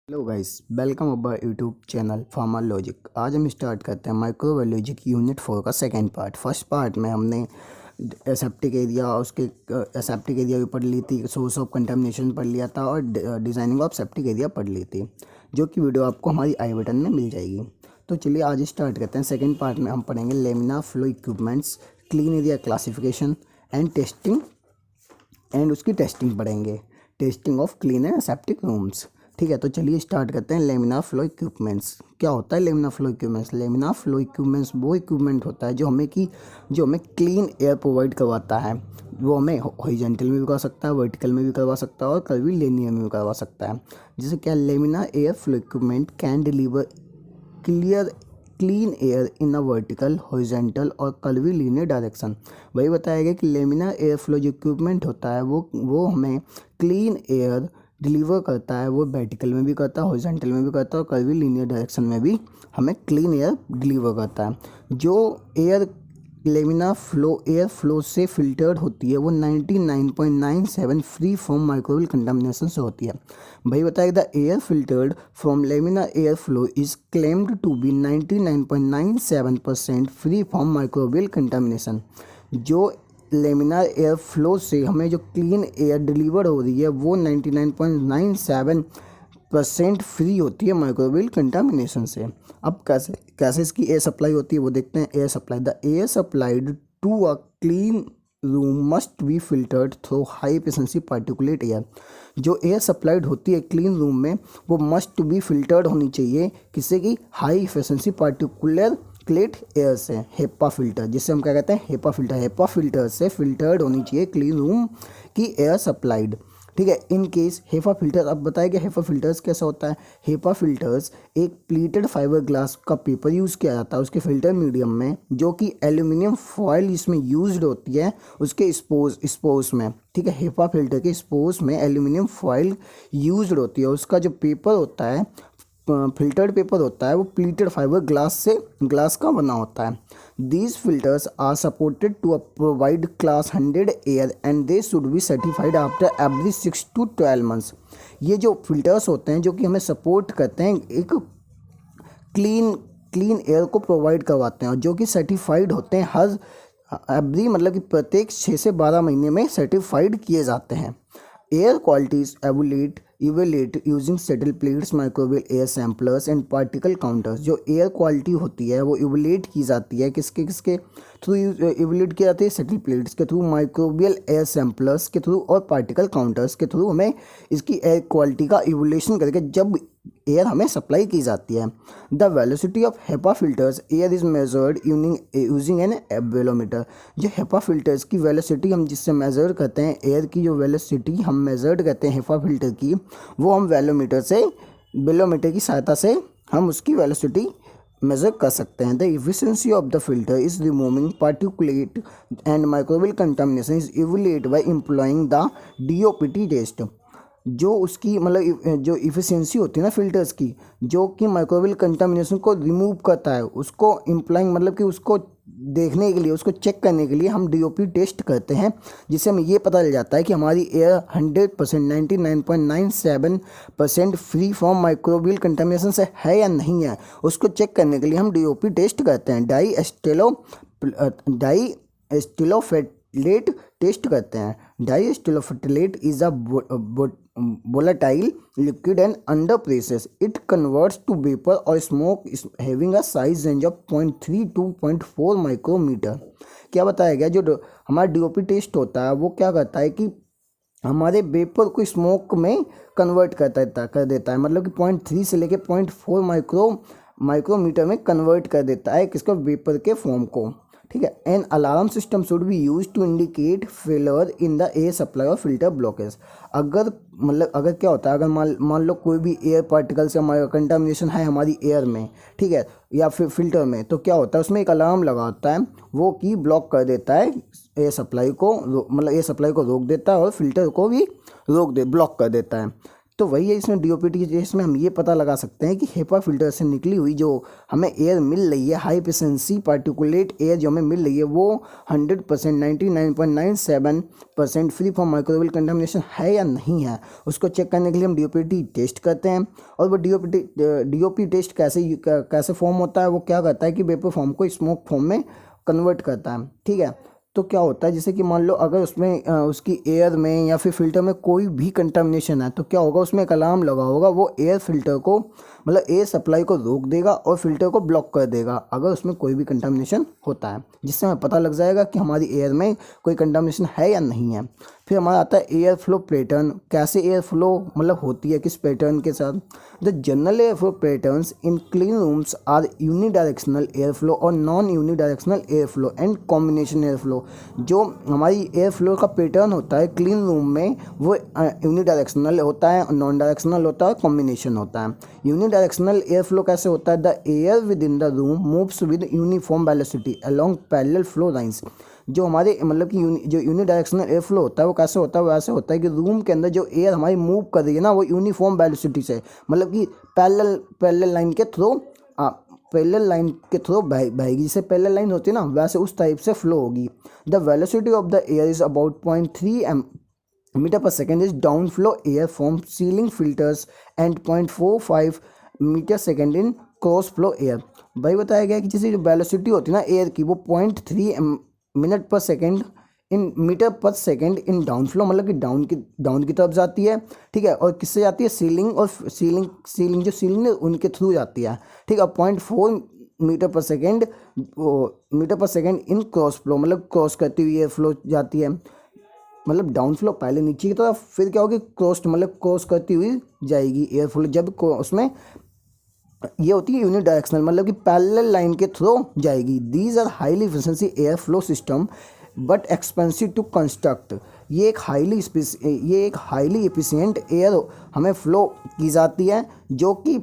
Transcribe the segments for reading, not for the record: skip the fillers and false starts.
Hello guys, welcome about YouTube channel pharma logic. आज हम start करते हैं माइक्रोबायोलॉजी की यूनिट 4 का सेकेंड पार्ट। फर्स्ट पार्ट में हमने एसेप्टिक एरिया उसके एसेप्टिक एरिया भी पढ़ ली थी, सोर्स ऑफ कंटामिनेशन पढ़ लिया था और डिज़ाइनिंग ऑफ सेप्टिक एरिया पढ़ ली थी, जो कि वीडियो आपको हमारी आई बटन में मिल जाएगी। तो चलिए आज स्टार्ट करते हैं। सेकेंड पार्ट में हम पढ़ेंगे laminar flow equipments, clean area classification and testing, and उसकी टेस्टिंग पढ़ेंगे, testing of clean and aseptic rooms. ठीक है, तो चलिए स्टार्ट करते हैं। लेमिनार फ्लो इक्विपमेंट्स क्या होता है? Laminar flow equipments, laminar flow equipments वो इक्विपमेंट होता है जो हमें क्लीन एयर प्रोवाइड करवाता है। वो हमें हॉरिजॉन्टल में भी करवा सकता है, वर्टिकल में भी करवा सकता है और कभी लीनियर में भी करवा सकता है। जैसे क्या, laminar air flow equipment can deliver clean air in a vertical, horizontal और कर्वीलिनियर डायरेक्शन। वही बताया गया कि लेमिनार एयर फ्लो जो इक्विपमेंट होता है वो हमें क्लीन एयर डिलीवर करता है। वो वर्टिकल में भी करता है, हॉरिजॉन्टल में भी करता है और कर्वीलिनियर डायरेक्शन में भी हमें क्लीन एयर डिलीवर करता है। जो एयर लेमिनार एयर फ्लो से फिल्टर्ड होती है वो 99.97 फ्री फ्रॉम माइक्रोबियल कंटामिनेशन से होती है। भाई बताया, the air filtered from laminar air flow is claimed to be 99.97% free from microbial contamination. जो लेमिनार एयर फ्लो से हमें जो क्लीन एयर डिलीवर हो रही है वो 99.97% फ्री होती है माइक्रोबियल कंटामिनेशन से। अब कैसे इसकी एयर सप्लाई होती है वो देखते हैं। Air supply, the air supplied to a clean room must be filtered through high efficiency particulate air. जो एयर सप्लाइड होती है क्लीन रूम में वो मस्ट बी फिल्टर्ड होनी चाहिए किसी की हाई एफिशिएंसी पार्टिकुलेट एयर से, हेपा फिल्टर, जिससे हम क्या कहते हैं, हेपा फिल्टर। हेपा फिल्टर से फिल्टर्ड होनी चाहिए क्लीन रूम की एयर सप्लाइड। ठीक है, इन केस हेपा फिल्टर, अब बताया गया हेपा फिल्टर्स कैसा होता है। हेपा फिल्टर्स एक प्लीटेड फाइबर ग्लास का पेपर यूज़ किया जाता है उसके फिल्टर मीडियम में, जो कि एल्यूमिनियम फॉयल इसमें यूज्ड होती है उसके स्पोर्स में। ठीक है, हेपा फिल्टर के स्पोर्स में एल्यूमिनियम फॉयल यूज्ड होती है। उसका जो पेपर होता है, फिल्टर्ड पेपर होता है, वो प्लीटेड फाइबर ग्लास का बना होता है। These filters are supported to provide class 100 air and they should be certified after every 6 to 12 months. ये जो फिल्टर्स होते हैं जो कि हमें सपोर्ट करते हैं, एक क्लीन एयर को प्रोवाइड करवाते हैं और जो कि सर्टिफाइड होते हैं हर एवरी, मतलब कि प्रत्येक 6 से 12 महीने में सर्टिफाइड किए जाते हैं। Air qualities evaluate using settle plates, microwave air samplers and particle counters. जो एयर क्वालिटी होती है वो इवेल्यूएट की जाती है किसके थ्रू इवेल्यूएट की जाती है? सेटल प्लेट्स के थ्रू, माइक्रोबियल एयर सैम्पलर्स के थ्रू और पार्टिकल काउंटर्स के थ्रू हमें इसकी एयर क्वालिटी का इवोल्यूशन करके जब एयर हमें सप्लाई की जाती है। The velocity of HEPA filters air is measured using an barometer. जो हेपा फिल्टर्स की वेलोसिटी हम जिससे मेजर करते हैं, एयर की जो वेलोसिटी हम मेजर्ड करते हैं हेपा फिल्टर की, वो हम बैरोमीटर की सहायता से हम उसकी वेलोसिटी मेजर कर सकते हैं। The efficiency of the filter is removing particulate and microbial contamination is evaluated by employing the DOPT test. जो उसकी मतलब जो इफ़िशियंसी होती है ना फिल्टर्स की, जो कि माइक्रोबियल कंटामिनेशन को रिमूव करता है, उसको इम्प्लाइंग मतलब कि उसको देखने के लिए, उसको चेक करने के लिए हम डीओपी टेस्ट करते हैं, जिससे हमें ये पता चल जाता है कि हमारी air 100% 99.97% free from microbial contamination से है या नहीं है। उसको चेक करने के लिए हम डीओपी टेस्ट करते हैं, डाई एस्टिलोफेटलेट टेस्ट करते हैं। डाई एस्टिलोफेटलेट is a volatile liquid and under pressure it converts to vapor or smoke having a size range of 0.3 to 0.4 micrometer। क्या बताया गया, जो हमारा डीओपी टेस्ट होता है वो क्या करता है कि हमारे वेपर को स्मोक में कन्वर्ट कर देता है, मतलब कि 0.3 से लेके 0.4 माइक्रोमीटर में कन्वर्ट कर देता है किसको, वेपर के फॉर्म को। ठीक है, an alarm system should be use to indicate failure in the air supply or filter blockage. अगर क्या होता है, अगर मान लो कोई भी एयर पार्टिकल से हमारा कंटामिनेशन है हमारी एयर में, ठीक है, या फिर फिल्टर में, तो क्या होता है उसमें एक अलार्म लगा होता है, वो की ब्लॉक कर देता है एयर सप्लाई को, मतलब एयर सप्लाई को रोक देता है और फिल्टर को भी ब्लॉक कर देता है। तो वही है इसमें डीओपीटी के केस में हम ये पता लगा सकते हैं कि हेपा फिल्टर से निकली हुई जो हमें एयर मिल रही है, हाई एफिशिएंसी पार्टिकुलेट एयर जो हमें मिल रही है, वो 100% 99.97% फ्री फ्रॉम माइक्रोवेल कंटामिनेशन है या नहीं है। उसको चेक करने के लिए हम डीओपीटी टेस्ट करते हैं। और वो डीओपी टेस्ट कैसे फॉर्म होता है, वो क्या करता है कि वेपर फॉर्म को स्मोक फॉर्म में कन्वर्ट करता है। ठीक है, तो क्या होता है जैसे कि मान लो अगर उसमें उसकी एयर में या फिर फिल्टर में कोई भी कंटामिनेशन है तो क्या होगा, उसमें एक अलार्म लगा होगा, वो एयर फिल्टर को मतलब एयर सप्लाई को रोक देगा और फिल्टर को ब्लॉक कर देगा अगर उसमें कोई भी कंटामिनेशन होता है, जिससे हमें पता लग जाएगा कि हमारी एयर में कोई कंटामिनेशन है या नहीं है। फिर हमारा आता है एयर फ्लो पैटर्न। कैसे एयर फ्लो मतलब होती है, किस पैटर्न के साथ। The general air flow patterns in clean rooms are unidirectional air flow और non unidirectional air flow and combination air flow. जो हमारी एयर फ्लो का पैटर्न होता है क्लीन रूम में, वो यूनिडायरेक्शनल होता है, नॉन डायरेक्शनल होता है, कॉम्बिनेशन होता है। यूनिडायरेक्शनल एयर फ्लो कैसे होता है, the air with in the room moves with uniform velocity along parallel flow lines. जो हमारे मतलब कि जो यूनिडायरेक्शनल एयर फ्लो होता है वो कैसे होता है, वैसे होता है कि रूम के अंदर जो एयर हमारी मूव कर रही है ना, वो यूनिफॉर्म वेलोसिटी से मतलब कि पैरेलल लाइन के थ्रू बहेगी। जैसे पैरेलल लाइन होती है ना, वैसे उस टाइप से फ्लो होगी। The velocity of the air is about 0.3 metre per second is down flow air from ceiling filters and 0.45 metre second in cross flow air. भाई बताया गया कि जैसे जो वेलोसिटी होती है ना एयर की, वो 0.3 मिनट पर second in metre per second in down flow मतलब कि डाउन की तरफ जाती है। ठीक है, और किससे जाती है, सीलिंग और सीलिंग जो सीलिंग है उनके थ्रू जाती है। ठीक है, 0.4 metre per second in cross flow मतलब क्रॉस करती हुई एयर फ्लो जाती है। मतलब डाउन फ्लो पहले नीचे की तरफ, फिर क्या होगी, क्रॉस करती हुई जाएगी एयर फ्लो। जब उसमें ये होती है यूनिडायरेक्शनल मतलब कि पैरेलल लाइन के थ्रू जाएगी। These are highly efficiency air flow system but expensive to construct. ये एक हाईली एफिशिएंट एयर हमें फ्लो की जाती है, जो कि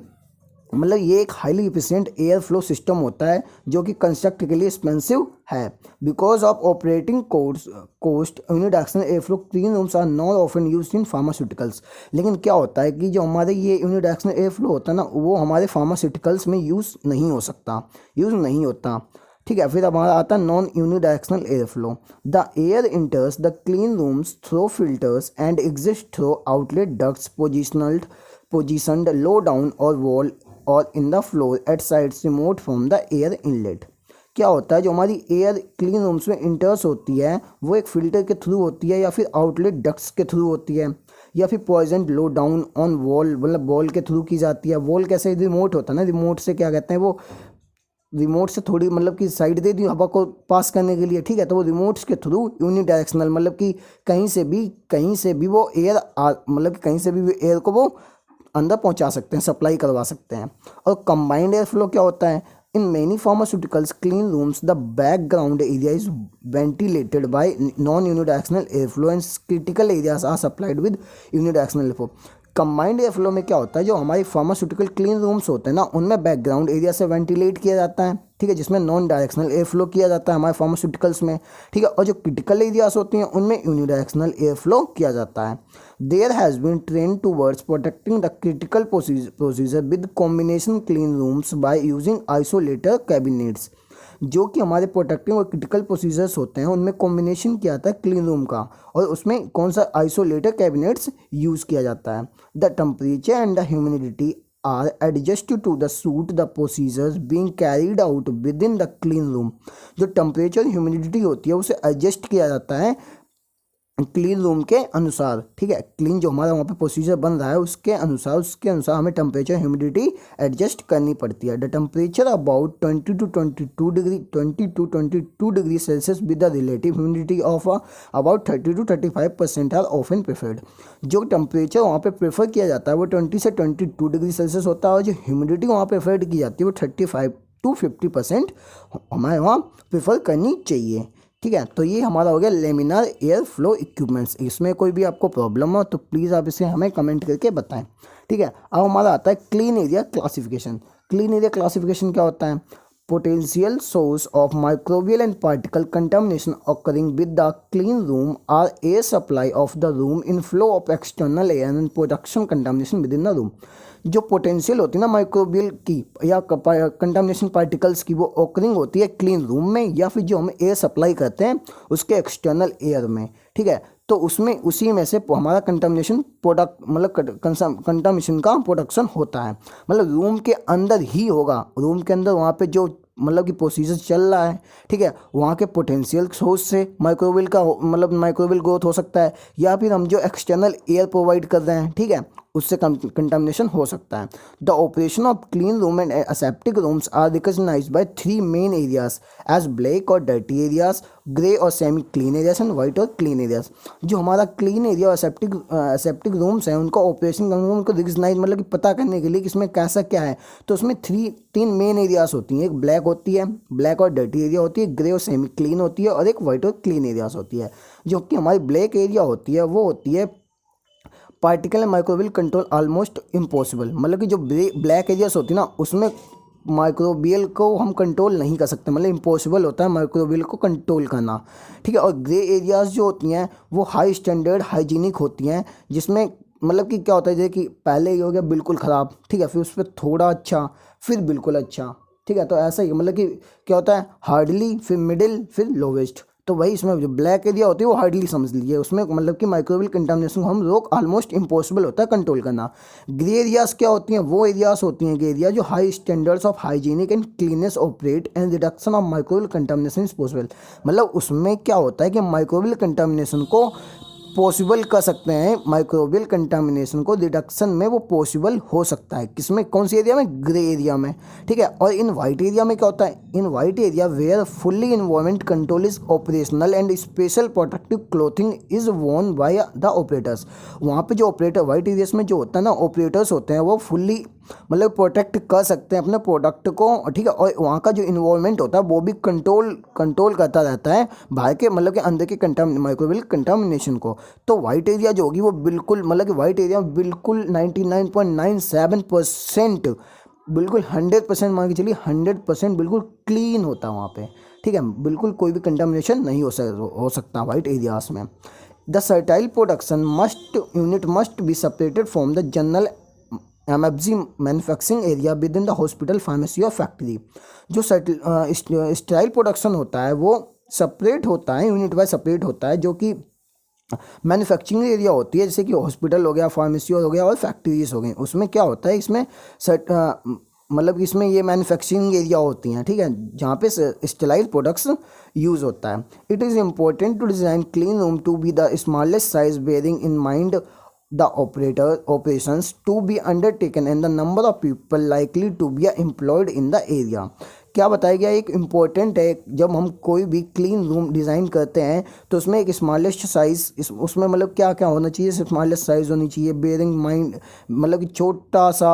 मतलब ये एक highly efficient air flow system होता है जो कि कंस्ट्रक्ट के लिए एक्सपेंसिव है। Because of operating cost unidirectional air flow clean rooms are not often used in pharmaceuticals. लेकिन क्या होता है कि जो हमारे ये यूनिडायरेक्शनल एयर फ्लो होता है ना, वो हमारे फार्मास्यूटिकल्स में यूज़ नहीं होता। ठीक है, फिर हमारा आता है non unidirectional air flow. The air enters the clean rooms through filters and exist through outlet ducts positioned low down or wall or in the floor at sides remote from the air inlet. क्या होता है, जो हमारी air clean rooms में इंटर्स होती है वो एक फिल्टर के थ्रू होती है या फिर आउटलेट डक्ट्स के थ्रू होती है या फिर position low down on wall मतलब वॉल के थ्रू की जाती है। वॉल कैसे, रिमोट होता है ना, रिमोट से क्या कहते हैं, वो रिमोट से थोड़ी मतलब कि साइड दे दी हवा को पास करने के लिए। ठीक है, तो वो रिमोट्स के थ्रू यूनिडायरेक्शनल मतलब कि कहीं से भी वो एयर मतलब कि कहीं से भी एयर को वो अंदर पहुंचा सकते हैं, सप्लाई करवा सकते हैं। और कंबाइंड एयर फ्लो क्या होता है, in many pharmaceuticals clean rooms the background area is ventilated by non unidirectional air flow and critical areas are supplied with unidirectional air flow. Combined air flow में क्या होता है, जो हमारी फार्मास्यूटिकल क्लीन रूम्स होते हैं ना, उनमें बैकग्राउंड एरिया से वेंटिलेट किया जाता है। ठीक है, जिसमें नॉन डायरेक्शनल एयर फ्लो किया जाता है हमारे फार्मास्यूटिकल्स में। ठीक है, और जो क्रिटिकल एरियाज होती हैं उनमें यूनिडायरेक्शनल एयर फ्लो किया जाता है। There has been trend towards protecting the critical procedure with combination clean rooms by using isolator cabinets. जो कि हमारे प्रोटेक्टिंग और क्रिटिकल प्रोसीजर्स होते हैं उनमें कॉम्बिनेशन किया जाता है क्लीन रूम का, और उसमें कौन सा, आइसोलेटर कैबिनेट्स यूज़ किया जाता है। The temperature and the humidity are adjusted to the suit the procedures being carried out with in the clean room. जो टेम्परेचर ह्यूमिडिटी होती है उसे एडजस्ट किया जाता है क्लीन रूम के अनुसार। ठीक है, क्लीन जो हमारा वहाँ पे प्रोसीजर बन रहा है उसके अनुसार हमें टेम्परेचर ह्यूमिडिटी एडजस्ट करनी पड़ती है। The temperature about 20 to 22 degree Celsius with the relative humidity of about 30 to 35% are often preferred. जो टेम्परेचर वहाँ पे प्रेफर किया जाता है वो 20 से 22 डिग्री सेल्सियस होता है, और जो ह्यूमिडिटी वहाँ प्रेफर्ड की जाती है वो 35 to 50% हमारे वहाँ प्रेफर करनी चाहिए। ठीक है, तो ये हमारा हो गया लेमिनार एयर फ्लो इक्विपमेंट्स। इसमें कोई भी आपको प्रॉब्लम हो तो प्लीज़ आप इसे हमें कमेंट करके बताएं। ठीक है, अब हमारा आता है clean area classification. Clean area classification क्या होता है, potential source of microbial and particle contamination occurring with the clean room are air supply of the room, inflow of external air and production contamination within the room। जो potential होती है ना microbial की या contamination particles की, वो occurring होती है क्लीन रूम में या फिर जो हम एयर सप्लाई करते हैं उसके एक्सटर्नल एयर में, ठीक है। तो उसमें उसी में से हमारा कंटामिनेशन प्रोडक्ट मतलब कंटामिनेशन का प्रोडक्शन होता है, मतलब रूम के अंदर ही होगा, रूम के अंदर वहाँ पे जो मतलब कि प्रोसीजर चल रहा है, ठीक है, वहाँ के पोटेंशियल सोर्स से माइक्रोबियल का मतलब माइक्रोबियल ग्रोथ हो सकता है, या फिर हम जो एक्सटर्नल एयर प्रोवाइड कर रहे हैं, ठीक है, उससे कंटामिनेशन हो सकता है। The operation of clean room and aseptic rooms are recognised by 3 main areas as black or dirty areas, grey or semi clean areas and white or clean areas. जो हमारा क्लीन एरिया और aseptic rooms हैं उनका operation उनको recognise मतलब कि पता करने के लिए कि इसमें कैसा क्या है, तो उसमें 3 मेन एरियाज होती हैं। एक ब्लैक होती है, ब्लैक और डर्टी एरिया होती है, ग्रे और सेमी क्लीन होती है, और एक वाइट और क्लीन एरियाज होती है। जो कि हमारी ब्लैक एरिया होती है वो होती है particle and microbial control almost impossible, मतलब कि जो ब्लैक एरियाज होती है ना उसमें माइक्रोबियल को हम कंट्रोल नहीं कर सकते, मतलब इम्पॉसिबल होता है माइक्रोबियल को कंट्रोल करना, ठीक है। और ग्रे एरियाज जो होती हैं वो हाई स्टैंडर्ड हाइजीनिक होती हैं, जिसमें मतलब कि क्या होता है जैसे कि पहले ये हो गया बिल्कुल ख़राब, ठीक है, फिर उस पर थोड़ा अच्छा, फिर बिल्कुल अच्छा, ठीक है। तो ऐसा ही मतलब कि क्या होता है हार्डली, फिर मिडिल, फिर लोवेस्ट। तो वही इसमें जो ब्लैक एरिया होती है वो हार्डली समझ लीजिए, उसमें मतलब कि माइक्रोबियल कंटामिनेशन को हम रोक ऑलमोस्ट इम्पॉसिबल होता है कंट्रोल करना। ग्रे एरियाज क्या होती हैं, वो एरियाज होती हैं ग्रे एरिया जो high standards of hygienic and cleanness operate and reduction of microbial contamination is possible. मतलब उसमें क्या होता है कि माइक्रोबियल कंटामिनेशन को पॉसिबल कर सकते हैं, माइक्रोबियल कंटामिनेशन को रिडक्शन में वो पॉसिबल हो सकता है। किसमें, कौन सी एरिया में, ग्रे एरिया में, ठीक है। और इन वाइट एरिया में क्या होता है, in white area where fully environment control is operational and special protective clothing is worn by the operators. वहाँ पे जो ऑपरेटर वाइट एरियाज में जो होता है ना ऑपरेटर्स होते हैं वो फुल्ली मतलब प्रोटेक्ट कर सकते हैं अपने प्रोडक्ट को, ठीक है। और वहाँ का जो इन्वायरमेंट होता है वो भी कंट्रोल करता रहता है बाहर के मतलब कि अंदर के माइक्रोबियल कंटामिनेशन को। तो वाइट एरिया जो होगी वो बिल्कुल मतलब कि वाइट एरिया बिल्कुल 99.97% बिल्कुल 100% मान के चलिए 100% बिल्कुल क्लीन होता है वहाँ पे, ठीक है, बिल्कुल कोई भी कंटामिनेशन नहीं हो सकता वाइट एरियाज में। The sterile production unit must be separated from the general MFG manufacturing area with in the hospital, pharmacy और फैक्ट्री। जो स्टेराइल प्रोडक्शन होता है वो सेपरेट होता है, यूनिट वाइज सेपरेट होता है, जो कि मैन्युफैक्चरिंग एरिया होती है जैसे कि हॉस्पिटल हो गया, फार्मेसी हो गया और फैक्ट्रीज हो गई। उसमें क्या होता है, इसमें मतलब कि इसमें ये मैन्युफैक्चरिंग एरिया होती हैं, ठीक है, जहाँ पे स्टेराइल प्रोडक्ट्स यूज़ होता है। It is important to design clean room to be the smallest size bearing in mind the operations to be undertaken and the number of people likely to be employed in the area। क्या बताया गया, एक important है जब हम कोई भी clean room design करते हैं तो उसमें एक स्मॉलेस्ट साइज़, उसमें मतलब क्या क्या होना चाहिए, स्मॉलेस्ट साइज़ होनी चाहिए, बेयरिंग माइंड मतलब कि छोटा सा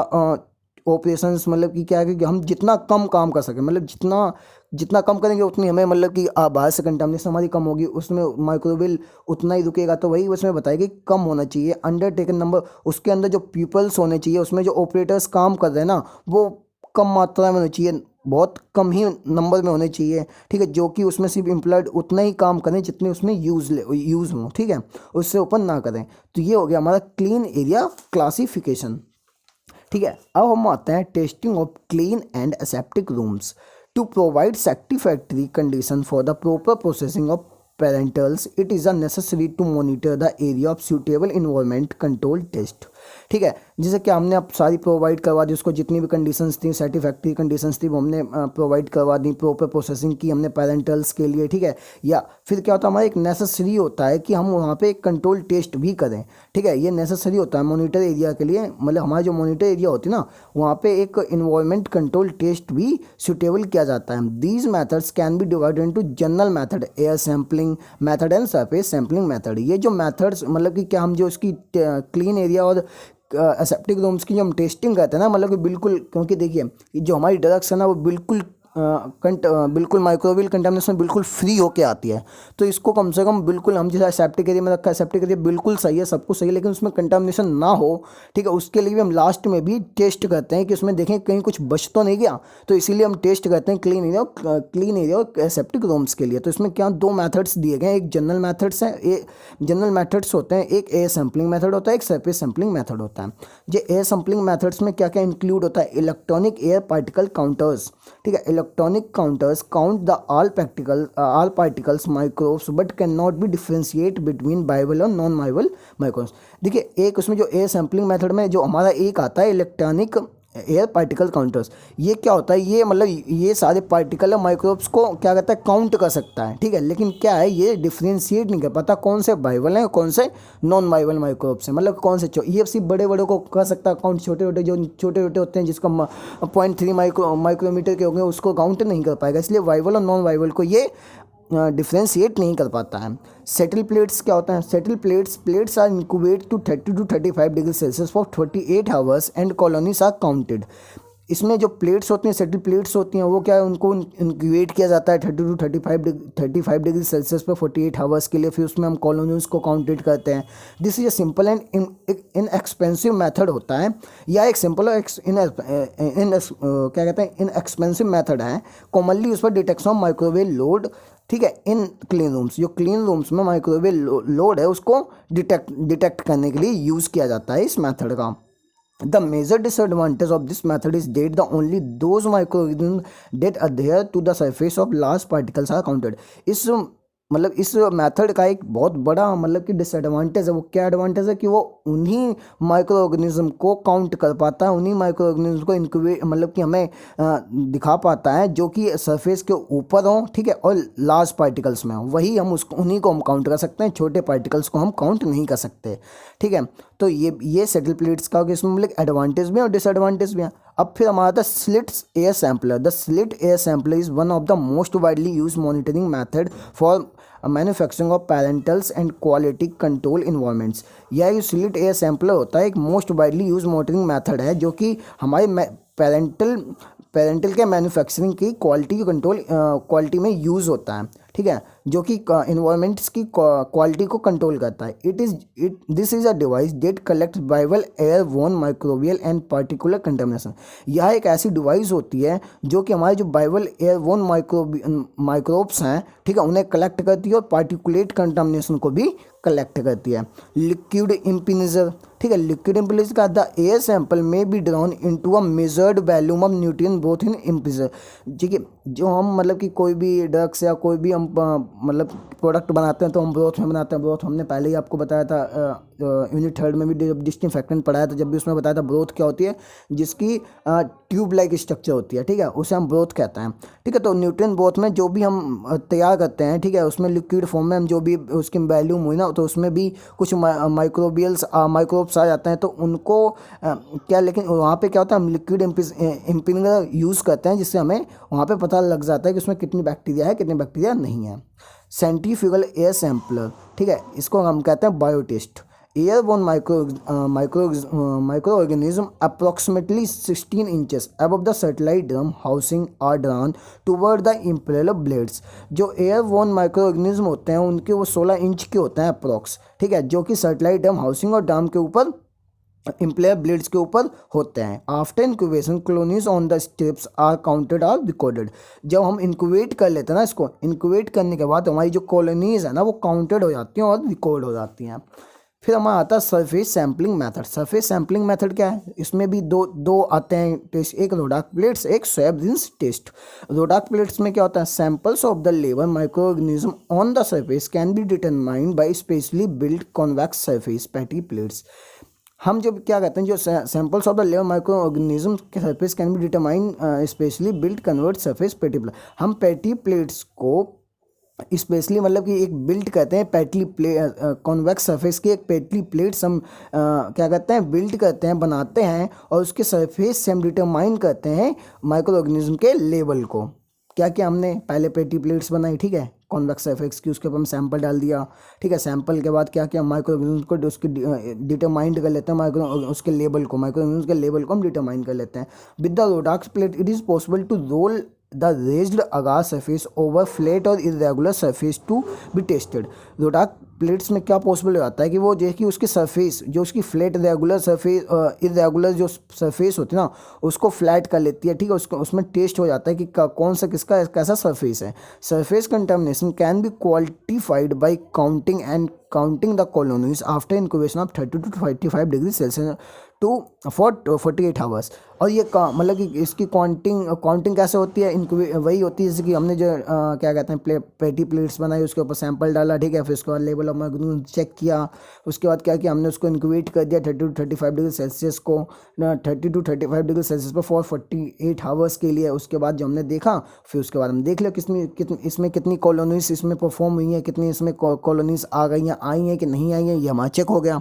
ऑपरेशंस, मतलब कि क्या है कि हम जितना कम काम कर सकें, मतलब जितना कम करेंगे उतनी हमें मतलब कि बाहर से कंटामिनेशन हमारी कम होगी, उसमें माइक्रोबियल उतना ही रुकेगा। तो वही उसमें बताया कि कम होना चाहिए, अंडरटेकन नंबर, उसके अंदर जो पीपल्स होने चाहिए, उसमें जो ऑपरेटर्स काम कर रहे हैं ना वो कम मात्रा में होनी चाहिए, बहुत कम ही नंबर में होने चाहिए, ठीक है, जो कि उसमें सिर्फ एम्प्लॉयड उतना ही काम करें जितने उसमें यूज़ हों, ठीक है, उससे ऊपर ना करें। तो ये हो गया हमारा क्लीन एरिया क्लासिफिकेशन, ठीक है। अब हम आते हैं testing of clean and aseptic rooms to provide satisfactory condition for the proper processing of parenterals it is necessary to monitor the area of suitable environment control test, ठीक है। जैसे कि हमने अब सारी प्रोवाइड करवा दी, उसको जितनी भी कंडीशंस थी, सेटिस्फैक्टरी कंडीशंस थी वो हमने प्रोवाइड करवा दी, प्रॉपर प्रोसेसिंग की हमने पेरेंटल्स के लिए, ठीक है। या फिर क्या होता है, हमारा एक नेसेसरी होता है कि हम वहाँ पे एक कंट्रोल टेस्ट भी करें, ठीक है, ये नेसेसरी होता है मॉनिटर एरिया के लिए, मतलब हमारा जो मॉनिटर एरिया होती है ना वहाँ पे एक इन्वायरमेंट कंट्रोल टेस्ट भी सूटेबल किया जाता है। These methods can be divided into general method, air sampling method and surface sampling method. ये जो मैथड्स मतलब कि क्या हम जो इसकी क्लीन एरिया और एसेप्टिक रूम्स की जो हम टेस्टिंग करते हैं ना, मतलब कि बिल्कुल, क्योंकि देखिए जो हमारी ड्रग्स है ना वो बिल्कुल बिल्कुल माइक्रोबियल कंटेमिनेशन बिल्कुल फ्री होके आती है। तो इसको कम से कम बिल्कुल, हम जैसे एसेप्टिक एरिया में रखा है, एसेप्टिक एरिया बिल्कुल सही है, सब कुछ सही है, लेकिन उसमें कंटेमिनेशन ना हो, ठीक है, उसके लिए भी हम लास्ट में भी टेस्ट करते हैं कि उसमें देखें कहीं कुछ बच तो नहीं गया। तो इसीलिए हम टेस्ट करते हैं क्लीन एरिया और एसेप्टिक रूम्स के लिए। तो इसमें क्या दो मैथड्स दिए गए हैं, एक जनरल मैथड्स है, जनरल मैथड्स होते हैं, एक एयर सैम्पलिंग मेथड होता है, एक सरफेस सैम्पलिंग मेथड होता है। ये एयर सैम्पलिंग मेथड्स में क्या क्या इंक्लूड होता है, इलेक्ट्रॉनिक एयर पार्टिकल काउंटर्स, ठीक है, electronic counters count the all particles microbes but cannot be differentiate between viable और नॉन वाइबल माइक्रोब्स। देखिए एक उसमें जो एयर सैम्पलिंग मेथड में जो हमारा एक आता है इलेक्ट्रॉनिक एयर पार्टिकल काउंटर्स, ये क्या होता है, ये मतलब ये सारे पार्टिकल और माइक्रोब्स को क्या कहता है, काउंट कर सकता है, ठीक है, लेकिन क्या है, ये डिफ्रेंशिएट नहीं कर पाता कौन से वाइबल हैं और कौन से नॉन वाइबल माइक्रोब्स हैं, मतलब कौन से ये सिर्फ बड़े बड़े को कर सकता है काउंट, छोटे छोटे जो छोटे छोटे होते हैं जिसका 0.3 माइक्रोमीटर के होंगे उसको काउंट नहीं कर पाएगा, इसलिए वाइबल और नॉन वाइबल को ये डिफ्रेंशिएट नहीं कर पाता है। सेटल प्लेट्स क्या होता है, settle plates are incubate to 30 to 35 degree Celsius for 28 hours and colonies are counted. इसमें जो प्लेट्स होती हैं, सेटल प्लेट्स होती हैं, वो क्या है, उनको इंक्यूबेट किया जाता है 30 to 35 डिग्री सेल्सियस पर 48 आवर्स के लिए, फिर उसमें हम कॉलोनीज को काउंटेड करते हैं। This is a simple and in expensive method होता है, या एक सिंपल और क्या कहते हैं इन एक्सपेंसिव मैथड है। कॉमनली उस पर डिटेक्शन ऑफ माइक्रोवेव लोड, ठीक है, इन क्लीन रूम्स, जो क्लीन रूम्स में माइक्रोवेव लोड है उसको डिटेक्ट करने के लिए यूज़ किया जाता है इस मेथड का। The major disadvantage of this method is that the only those microorganisms that adhere to the surface of large particles are counted। इस मेथड का एक बहुत बड़ा मतलब कि डिसएडवांटेज है, वो क्या एडवांटेज है कि वो उन्हीं माइक्रो ऑर्गेनिज्म को काउंट कर पाता है, उन्हीं माइक्रो ऑर्गेनिज्म को इंक्यूबेट मतलब कि हमें दिखा पाता है जो कि सरफेस के ऊपर हो, ठीक है, और लार्ज पार्टिकल्स में हो, वही हम उसको उन्हीं को हम काउंट कर सकते हैं, छोटे पार्टिकल्स को हम काउंट नहीं कर सकते, ठीक है। तो ये सेटल प्लेट्स का इसमें मतलब एडवांटेज भी है और डिसएडवांटेज भी है। अब फिर हमारा था slit air sampler. The slit air sampler is one of the most widely use monitoring method for manufacturing of parentals and quality control environments. यह जो स्लिट एयर सैम्पलर होता है एक most widely use monitoring method है जो कि हमारे parental के मैन्युफैक्चरिंग की क्वालिटी में यूज़ होता है, ठीक है, जो कि इन्वायरमेंट्स की क्वालिटी को कंट्रोल करता है। This is a device that collect viable air वोन माइक्रोबियल एंड पार्टिकुलर कंटेमिनेशन। यह एक ऐसी डिवाइस होती है जो कि हमारे जो वाइबल एयर वोन माइक्रोब्स हैं, ठीक है, उन्हें कलेक्ट करती है और पार्टिकुलेट कंटेमिनेशन को भी कलेक्ट करती है। लिक्विड इम्पिनिजर, ठीक है, लिक्विड इम्पिनिजर का the air sample may be drawn into a measured volume of nutrient broth in impinger. ठीक है, जो हम मतलब कि कोई भी ड्रग्स या कोई भी हम मतलब प्रोडक्ट बनाते हैं तो हम ब्रोथ में बनाते हैं। ब्रोथ हमने पहले ही आपको बताया था, यूनिट 3 में भी डिसइंफेक्टेंट पढ़ाया था, जब भी उसमें बताया था ब्रोथ क्या होती है, जिसकी ट्यूब लाइक स्ट्रक्चर होती है, ठीक है, उसे हम ब्रोथ कहते हैं, ठीक है। तो न्यूट्रिएंट ब्रोथ में जो भी हम तैयार करते हैं, ठीक है, उसमें लिक्विड फॉर्म में हम जो भी उसकी वॉल्यूम हुई ना, तो उसमें भी कुछ माइक्रोब्स आ जाते हैं, तो उनको क्या, लेकिन वहाँ पे क्या होता है, हम लिक्विड इम्पिनिजर यूज़ करते हैं जिससे हमें वहाँ पे पता लग जाता है कि उसमें कितनी बैक्टीरिया है, कितनी बैक्टीरिया नहीं है। सेंट्रीफ्यूगल एयर सैम्पलर, ठीक है, इसको हम कहते हैं biotest. Airborne micro organism approximately 16 inches above the satellite drum housing are drawn toward the impeller blades. जो एयरबोर्न माइक्रो ऑर्गेनिज्म होते हैं उनके वो 16 इंच के होते हैं अप्रॉक्स, ठीक है, जो कि सैटेलाइट ड्रम हाउसिंग और ड्रम के ऊपर इम्प्लेयर ब्लेड्स के ऊपर होते हैं। After incubation colonies on the steps are counted are recorded. जब हम इंक्यूबेट कर लेते हैं ना, इसको इंक्यूबेट करने के बाद हमारी जो कॉलोनीज है ना वो काउंटेड हो जाती हैं और रिकॉर्ड हो जाती हैं। फिर हमारा आता है surface sampling method. Surface sampling method क्या है, इसमें भी दो आते हैं टेस्ट, एक रोडाक प्लेट्स, एक swab rinse test. Rodac plates में क्या होता है, samples of the labour micro organism on the surface can be determined by specially build convex surface petri plates. हम जब क्या कहते हैं, जो सैंपल्स ऑफ द लेवर माइक्रो ऑर्गेनिज्म के surface can be determine specially build convert surface petri plate. हम petri plates को स्पेशली मतलब कि एक बिल्ड कहते हैं पैटली प्लेट, कॉन्वेक्स सरफेस की एक पैटली प्लेट्स हम क्या कहते हैं, बिल्ड करते हैं, बनाते हैं, और उसके सरफेस से हम डिटरमाइन करते हैं माइक्रो ऑर्गेनिज्म के लेवल को। क्या क्या हमने पहले पैटी प्लेट्स बनाई, ठीक है, कॉन्वेक्स सरफेस की, उसके ऊपर हम सैंपल डाल दिया, ठीक है, सैंपल के बाद क्या क्या माइक्रो ऑर्गेनिज्म को उसकी डिटरमाइंड कर लेते हैं, माइक्रो ऑर्गेनिज्म के लेवल को हम डिटरमाइन कर लेते हैं। With the rodacs plate it is possible to roll the raised agar surface over flat और irregular surface to be tested. Rodac plates में क्या पॉसिबल हो जाता है कि वो जो कि उसकी सरफेस जो उसकी फ्लैट रेगुलर सरफेस इरेगुलर जो सरफेस होती है ना उसको फ्लैट कर लेती है, ठीक है। उसको उसमें टेस्ट हो जाता है कि कौन सा किसका कैसा सरफेस है। Surface contamination can be qualified by counting the colonies after incubation of 30 to 45 degree Celsius to 48 hours. और ये मतलब कि इसकी काउंटिंग कैसे होती है, वही होती है जैसे कि हमने जो क्या कहते हैं पेटी प्लेट्स बनाई, उसके ऊपर सैंपल डाला, ठीक है। फिर उसके बाद लेवल ऑफ मैग्नीट्यूड चेक किया, उसके बाद क्या किया हमने उसको इंक्यूबेट कर दिया 30 to 35 डिग्री सेल्सियस को 30 to 35 डिग्री सेल्सियस पर फॉर 48 आवर्स के लिए। उसके बाद जो हमने देखा फिर उसके बाद हम देख लिया इसमें कितनी कॉलोनीज इसमें परफॉर्म हुई हैं, कितनी इसमें कॉलोनीज आ गई हैं, आई हैं कि नहीं आई हैं, ये हमारा चेक हो गया।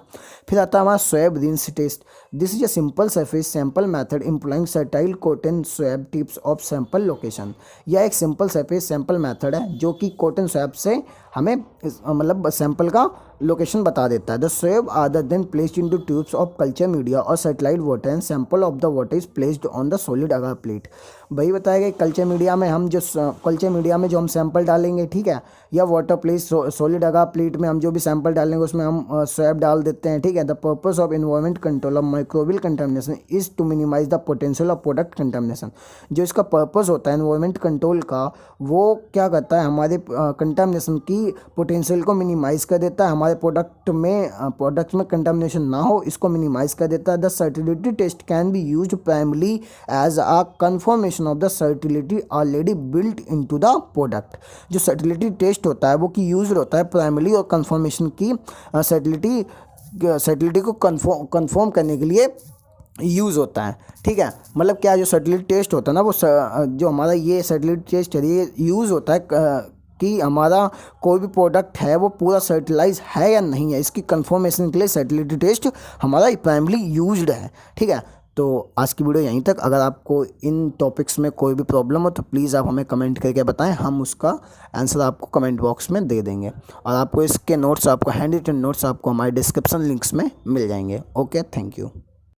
फिर आता है हमारा swab rinse test. This is a simple surface sample method employing sterile cotton swab tips of sample location. यह एक सिंपल सरफेस सैंपल मेथड है जो कि कॉटन स्वैब से हमें मतलब सैंपल का लोकेशन बता देता है। The swab are then placed into tubes of culture media और satellite water and sample of the water is placed on the solid agar plate. वही बताया गया कल्चर मीडिया में जो हम सैंपल डालेंगे, ठीक है, या water place solid agar plate में हम जो भी सैंपल डालेंगे उसमें हम स्वैब डाल देते हैं, ठीक है। The purpose of environment control of microbial contamination is to minimise the potential of product contamination. जो इसका पर्पस होता है एनवायरमेंट कंट्रोल का, वो क्या करता है हमारे कंटामिनेशन की पोटेंशियल को मिनिमाइज कर देता है, हमारे प्रोडक्ट में कंटामिनेशन ना हो इसको मिनिमाइज कर देता है। The sterility test can be used primarily as a confirmation of the sterility already built into the product. जो सर्टिलिटी टेस्ट होता है वो कि यूज होता है प्राइमरली और कंफर्मेशन की सर्टिलिटी को कंफर्म करने के लिए यूज़ होता है, ठीक है। मतलब क्या जो सर्टिलिटी टेस्ट होता है ना वो जो हमारा ये सर्टिलिटी टेस्ट है ये यूज़ होता है कि हमारा कोई भी प्रोडक्ट है वो पूरा सर्टिलाइज है या नहीं है, इसकी कंफर्मेशन के लिए सर्टिलिटी टेस्ट हमारा प्राइमरली यूज्ड है, ठीक है। तो आज की वीडियो यहीं तक। अगर आपको इन टॉपिक्स में कोई भी प्रॉब्लम हो तो प्लीज़ आप हमें कमेंट करके बताएं, हम उसका आंसर आपको कमेंट बॉक्स में दे देंगे। और आपको इसके नोट्स, आपको हैंड रिटन नोट्स आपको हमारे डिस्क्रिप्शन लिंक्स में मिल जाएंगे। Okay, thank you.